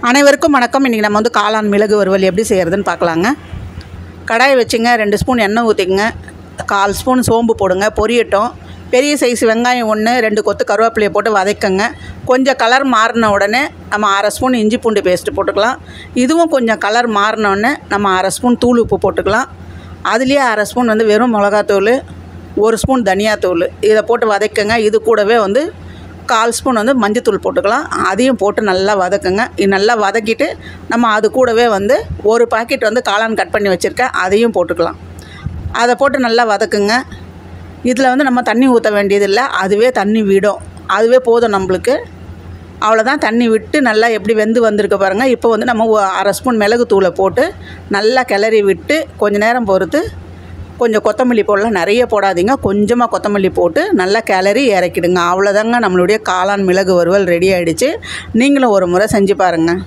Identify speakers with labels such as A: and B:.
A: அனைவருக்கும் வணக்கம். இன்றைக்கி நம்ம வந்து காளான் மிளகு வறுவல் எப்படி செய்கிறதுன்னு பார்க்கலாங்க. கடாயை வச்சுங்க, 2 ஸ்பூன் எண்ணெய் ஊற்றிக்குங்க, 1/4 ஸ்பூன் சோம்பு போடுங்க, பொரியட்டும். பெரிய சைஸ் வெங்காயம் 1, 2 கொத்து கருவேப்பிலையை போட்டு வதக்குங்க. கொஞ்சம் கலர் மாறின உடனே நம்ம 1/2 ஸ்பூன் இஞ்சி பூண்டு பேஸ்ட்டு போட்டுக்கலாம். இதுவும் கொஞ்சம் கலர் மாறினோடனே நம்ம 1/2 ஸ்பூன் தூள் உப்பு போட்டுக்கலாம். அதுலேயே 1/2 ஸ்பூன் வந்து வெறும் மிளகாத்தூள், 1 ஸ்பூன் தனியாத்தூள் இதை போட்டு வதக்குங்க. இது கூடவே வந்து 1/4 ஸ்பூன் வந்து மஞ்சத்தூள் போட்டுக்கலாம். அதையும் போட்டு நல்லா வதக்குங்க. இது நல்லா வதக்கிட்டு நம்ம அது கூடவே வந்து ஒரு பாக்கெட் வந்து காளான் கட் பண்ணி வச்சுருக்கேன், அதையும் போட்டுக்கலாம். அதை போட்டு நல்லா வதக்குங்க. இதில் வந்து நம்ம தண்ணி ஊற்ற வேண்டியதில்லை, அதுவே தண்ணி விடும், அதுவே போதும் நம்மளுக்கு. அவ்வளோதான். தண்ணி விட்டு நல்லா எப்படி வெந்து வந்திருக்க பாருங்கள். இப்போ வந்து நம்ம 1/2 ஸ்பூன் மிளகு தூளை போட்டு நல்லா கிளறி விட்டு கொஞ்சம் நேரம் பொறுத்து கொஞ்சம் கொத்தமல்லி போடலாம். நிறைய போடாதீங்க, கொஞ்சமாக கொத்தமல்லி போட்டு நல்லா கிளறி இறக்கிடுங்க. அவ்வளோதாங்க, நம்மளுடைய காளான் மிளகு வறுவல் ரெடி ஆகிடுச்சு. நீங்களும் ஒரு முறை செஞ்சு பாருங்கள்.